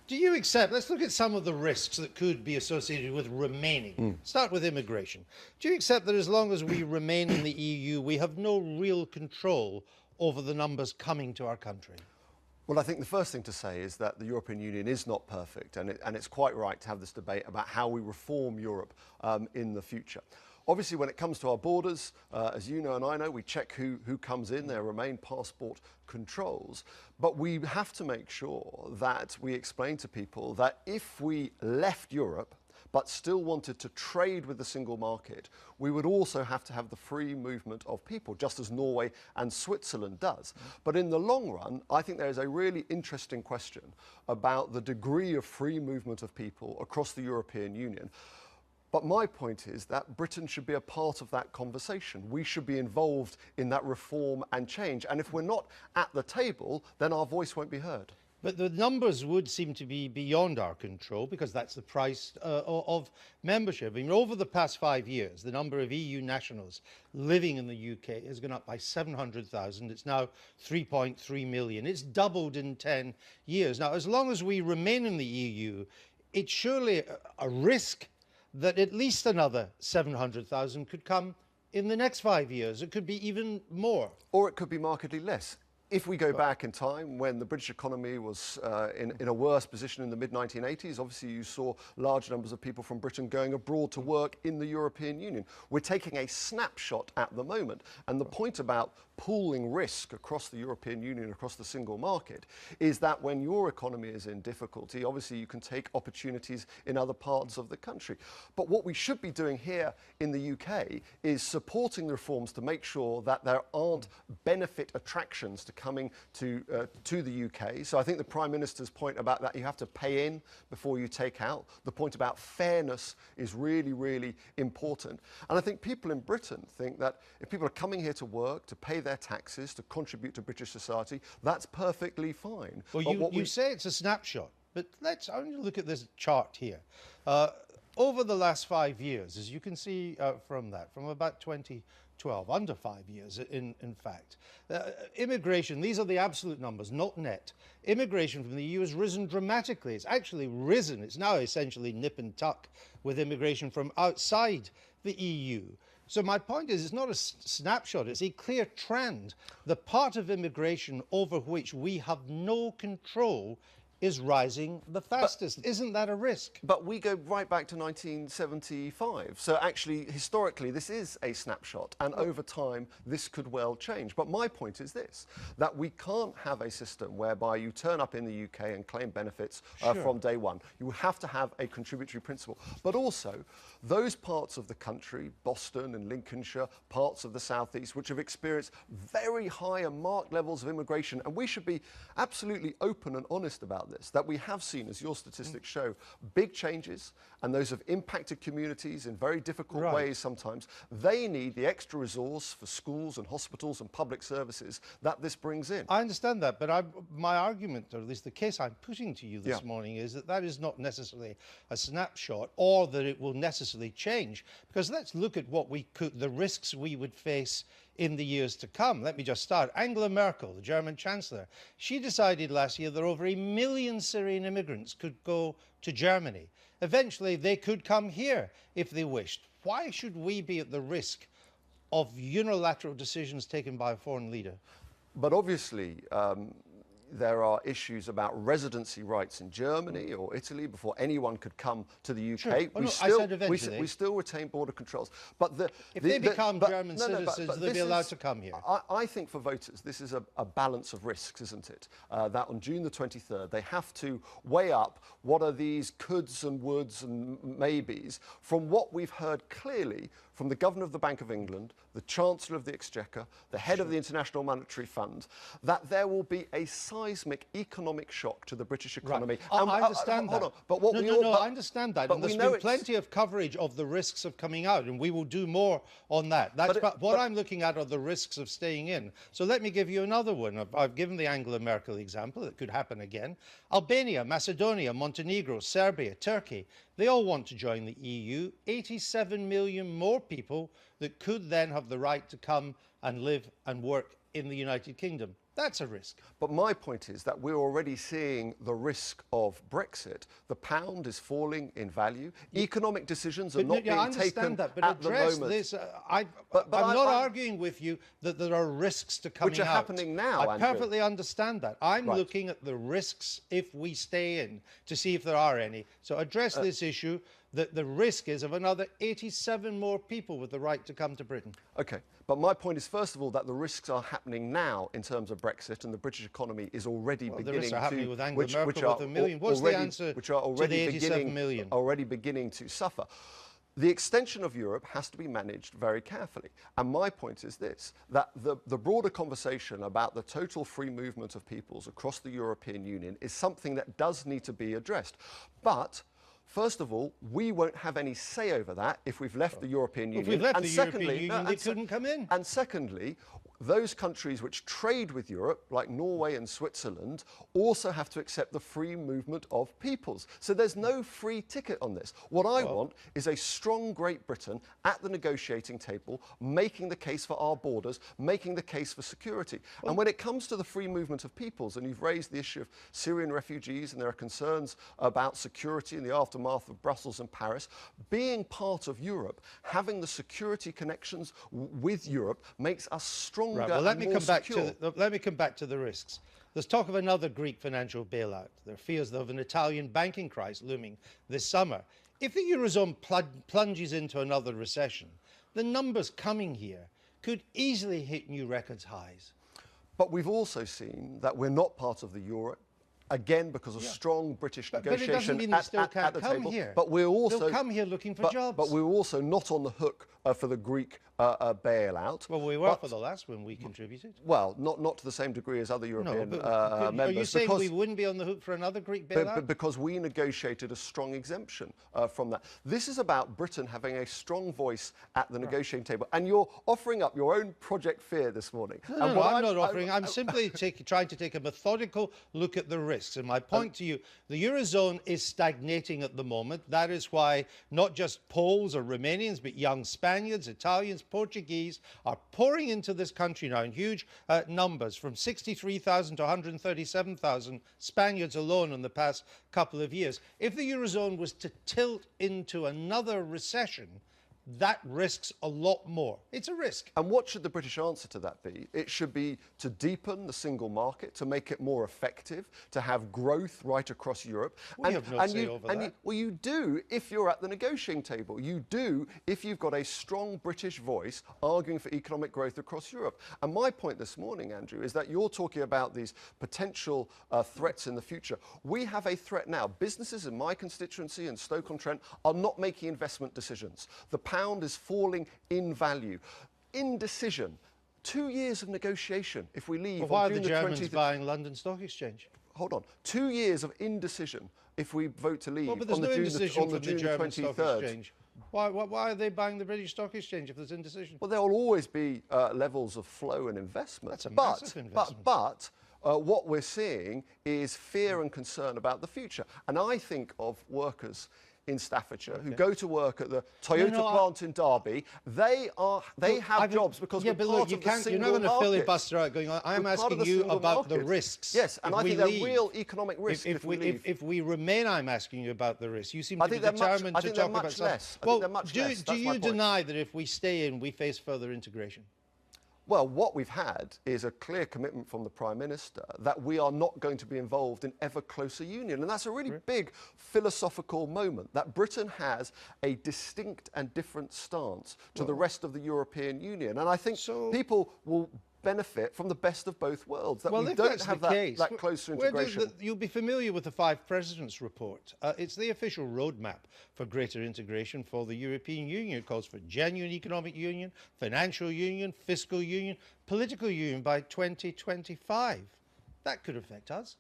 Do you accept, let's look at some of the risks that could be associated with remaining. Start with immigration. Do you accept that as long as we remain in the EU, we have no real control over the numbers coming to our country? Well, I think the first thing to say is that the European Union is not perfect, and it's quite right to have this debate about how we reform Europe in the future. Obviously, when it comes to our borders, as you know and I know, we check who comes in. There remain passport controls. But we have to make sure that we explain to people that if we left Europe, but still wanted to trade with the single market, we would also have to have the free movement of people, just as Norway and Switzerland does. But in the long run, I think there is a really interesting question about the degree of free movement of people across the European Union. But my point is that Britain should be a part of that conversation. We should be involved in that reform and change. And if we're not at the table, then our voice won't be heard. But the numbers would seem to be beyond our control because that's the price of membership. I mean, over the past 5 years, the number of EU nationals living in the UK has gone up by 700,000. It's now 3.3 million. It's doubled in 10 years. Now, as long as we remain in the EU, it's surely a risk that at least another 700,000 could come in the next 5 years. It could be even more. Or it could be markedly less. If we go back in time when the British economy was in a worse position in the mid-1980s, obviously you saw large numbers of people from Britain going abroad to work in the European Union. We're taking a snapshot at the moment. And the point about pooling risk across the European Union, across the single market, is that when your economy is in difficulty, obviously you can take opportunities in other parts of the country. But what we should be doing here in the UK is supporting the reforms to make sure that there aren't benefit attractions to coming to the UK. So I think the Prime Minister's point about that you have to pay in before you take out, the point about fairness is really, really important. And I think people in Britain think that if people are coming here to work, to pay their taxes, to contribute to British society, that's perfectly fine. Well, you say it's a snapshot, but let's only look at this chart here. Over the last 5 years, as you can see from about 2012, under 5 years in fact, immigration, these are the absolute numbers, not net. Immigration from the EU has risen dramatically. It's actually risen. It's now essentially nip and tuck with immigration from outside the EU. So my point is, it's not a snapshot, it's a clear trend. The part of immigration over which we have no control is rising the fastest. Isn't that a risk? But we go right back to 1975. So actually, historically, this is a snapshot. And over time, this could well change. But my point is this, that we can't have a system whereby you turn up in the UK and claim benefits from day one. You have to have a contributory principle. But also, those parts of the country, Boston and Lincolnshire, parts of the southeast, which have experienced very high and marked levels of immigration, and we should be absolutely open and honest about this, that we have seen, as your statistics show, big changes, and those have impacted communities in very difficult ways sometimes. They need the extra resource for schools and hospitals and public services that this brings in. I understand that, but my argument, or at least the case I'm putting to you this morning, is that that is not necessarily a snapshot, or that it will necessarily change. Because let's look at the risks we would face in the years to come. Let me just start. Angela Merkel, the German Chancellor, she decided last year that over 1 million Syrian immigrants could go to Germany. Eventually, they could come here if they wished. Why should we be at the risk of unilateral decisions taken by a foreign leader? But obviously, there are issues about residency rights in Germany or Italy before anyone could come to the UK. Sure. We still retain border controls. But if they become German citizens, they'll be allowed to come here. I think for voters, this is a balance of risks, isn't it? That on June the 23rd, they have to weigh up what are these coulds and woulds and maybes from what we've heard clearly from the Governor of the Bank of England, the Chancellor of the Exchequer, the head of the International Monetary Fund, that there will be a seismic economic shock to the British economy. I understand that. I understand that. But and there's been plenty of coverage of the risks of coming out, and we will do more on that. What I'm looking at are the risks of staying in. So let me give you another one. I've given the Angela Merkel example. It could happen again. Albania, Macedonia, Montenegro, Serbia, Turkey, they all want to join the EU. 87 million more people that could then have the right to come and live and work in the United Kingdom. That's a risk. But my point is that we're already seeing the risk of Brexit. The pound is falling in value. Economic decisions are not I being understand taken that, but at the address moment. this. I'm not arguing with you that there are risks to coming out. Which are happening now, I Andrew. perfectly understand that. I'm Right. looking at the risks if we stay in to see if there are any. So address this issue, that the risk is of another 87 more people with the right to come to Britain. Okay, but my point is, first of all, that the risks are happening now in terms of Brexit, and the British economy is already beginning the risks are happening to, with Angela Merkel with a million. What's the answer which are to already the 87 million? already beginning to suffer. The extension of Europe has to be managed very carefully. And my point is this, that the broader conversation about the total free movement of peoples across the European Union is something that does need to be addressed. But first of all, we won't have any say over that if we've left the European Union. If we've left and the secondly, European Union, they couldn't come in. And secondly, those countries which trade with Europe, like Norway and Switzerland, also have to accept the free movement of peoples. So there's no free ticket on this. What I want is a strong Great Britain at the negotiating table, making the case for our borders, making the case for security. And when it comes to the free movement of peoples, and you've raised the issue of Syrian refugees, and there are concerns about security in the aftermath of Brussels and Paris, being part of Europe, having the security connections with Europe makes us stronger. Right, well, let me come back to the risks. There's talk of another Greek financial bailout. There are fears of an Italian banking crisis looming this summer. If the Eurozone plunges into another recession, the numbers coming here could easily hit new records highs. But we've also seen that we're not part of the euro. Again, because of strong British negotiation but it doesn't mean they still can't at the come table. here. But we're also they'll come here looking for jobs. But we're also not on the hook for the Greek bailout. Well, we were for the last one. We contributed. Well, not to the same degree as other European members. Are you saying we wouldn't be on the hook for another Greek bailout? But because we negotiated a strong exemption from that. This is about Britain having a strong voice at the negotiating table. And you're offering up your own Project Fear this morning. No, I'm not offering. I'm simply trying to take a methodical look at the risks. And my point to you, the Eurozone is stagnating at the moment. That is why not just Poles or Romanians, but young Spaniards, Italians, Portuguese are pouring into this country now in huge numbers, from 63,000 to 137,000 Spaniards alone in the past couple of years. If the Eurozone was to tilt into another recession, that risks a lot more. It's a risk. And what should the British answer to that be? It should be to deepen the single market, to make it more effective, to have growth right across Europe. We have no say over that. Well, you do if you're at the negotiating table. You do if you've got a strong British voice arguing for economic growth across Europe. And my point this morning, Andrew, is that you're talking about these potential threats in the future. We have a threat now. Businesses in my constituency in Stoke-on-Trent are not making investment decisions. The pound is falling in value. Indecision. 2 years of negotiation if we leave Why on are June the Germans 20th. buying London Stock Exchange? Hold on. 2 years of indecision if we vote to leave But there's on no the indecision June from the German Stock 23rd. Exchange. Why are they buying the British Stock Exchange if there's indecision? Well, there will always be levels of flow and investment. That's a massive investment. But what we're seeing is fear and concern about the future. And I think of workers in Staffordshire who go to work at the Toyota plant in Derby. They have jobs because we're part of the single you're not going to market. filibuster out going on. I'm asking you about the risks. Yes, and I think they're real economic risks if we leave. If we remain, I'm asking you about the risks. You seem to be I determined to think talk they're about much less. Well, Do you deny that if we stay in, we face further integration? Well, what we've had is a clear commitment from the Prime Minister that we are not going to be involved in ever closer union. And that's a really big philosophical moment, that Britain has a distinct and different stance to the rest of the European Union. And I think people will benefit from the best of both worlds, that we don't have that closer integration. You'll be familiar with the Five Presidents report. It's the official roadmap for greater integration for the European Union. It calls for genuine economic union, financial union, fiscal union, political union by 2025. That could affect us.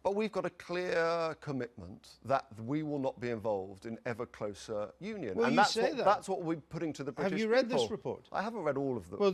But we've got a clear commitment that we will not be involved in ever closer union. Well, and that's what we're putting to the British people. Have you read this report? I haven't read all of them. Well,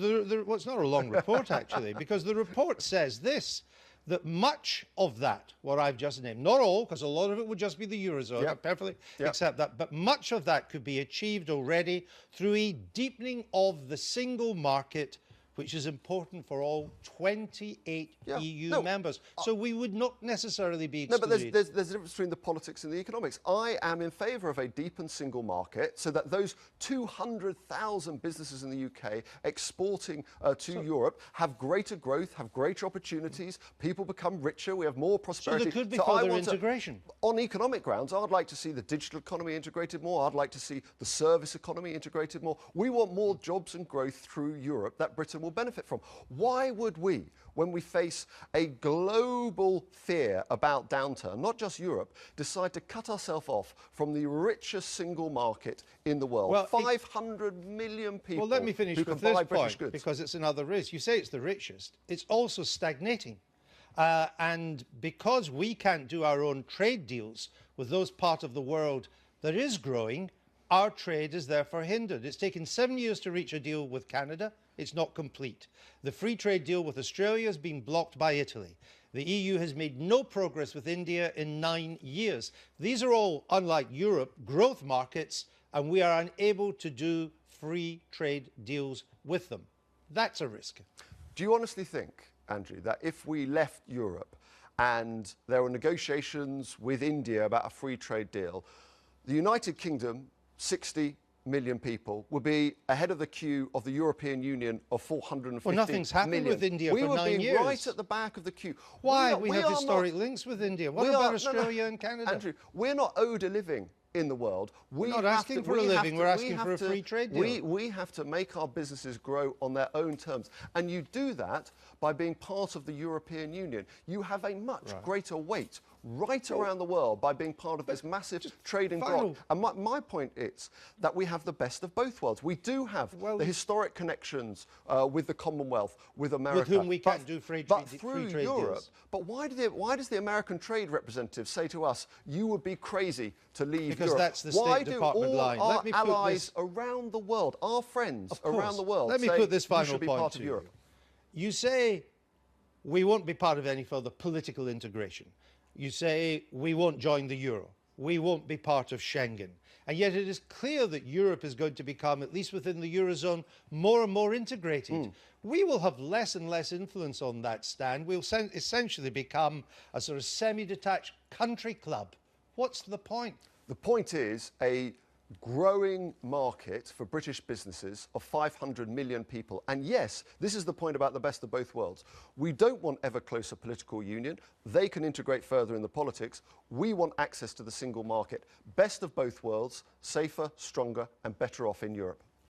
it's not a long report, actually, because the report says this, that much of that, what I've just named, not all, because a lot of it would just be the Eurozone, I perfectly accept that, but much of that could be achieved already through a deepening of the single market, which is important for all 28 Yeah. EU No, members. So we would not necessarily be No, excluded. but there's a difference between the politics and the economics. I am in favour of a deepened single market so that those 200,000 businesses in the UK exporting to Europe have greater growth, have greater opportunities, people become richer, we have more prosperity. So there could be I further want integration. on economic grounds, I'd like to see the digital economy integrated more. I'd like to see the service economy integrated more. We want more jobs and growth through Europe that Britain will benefit from. Why would we, when we face a global fear about downturn, not just Europe, decide to cut ourselves off from the richest single market in the world? Well, 500 million people Well, let me finish who can with this buy British point, goods. because it's another risk. You say it's the richest. It's also stagnating. And because we can't do our own trade deals with those parts of the world that is growing, our trade is therefore hindered. It's taken 7 years to reach a deal with Canada. It's not complete. The free trade deal with Australia has been blocked by Italy. The EU has made no progress with India in 9 years. These are all, unlike Europe, growth markets, and we are unable to do free trade deals with them. That's a risk. Do you honestly think, Andrew, that if we left Europe and there were negotiations with India about a free trade deal, the United Kingdom, 60 million people, would be ahead of the queue of the European Union of 450 Well, nothing's happened million. with India we for would 9 be years. right at the back of the queue. Why? We We have are historic not, links with India. What we about are- Australia and Canada? Andrew, we're not owed a living in the world. We're not asking for a living, we're asking for a free trade deal. We have to make our businesses grow on their own terms. And you do that by being part of the European Union. You have a much greater weight right around the world by being part of this massive trading bloc. And my point is that we have the best of both worlds. We do have the historic connections with the Commonwealth, with America. With whom we can't do free but trade through deals. Europe. But why does the American trade representative say to us, you would be crazy to leave Because Europe? that's the Why State do Department all line. our Let me put allies this- around the world, our friends Of course. around the world, Let me say put this you final should be point part to of you. Europe? You say we won't be part of any further political integration. You say we won't join the euro. We won't be part of Schengen. And yet it is clear that Europe is going to become, at least within the Eurozone, more and more integrated. We will have less and less influence on that stand. We'll essentially become a sort of semi-detached country club. What's the point? The point is a growing market for British businesses of 500 million people. And yes, this is the point about the best of both worlds. We don't want ever closer political union. They can integrate further in the politics. We want access to the single market. Best of both worlds, safer, stronger, and better off in Europe.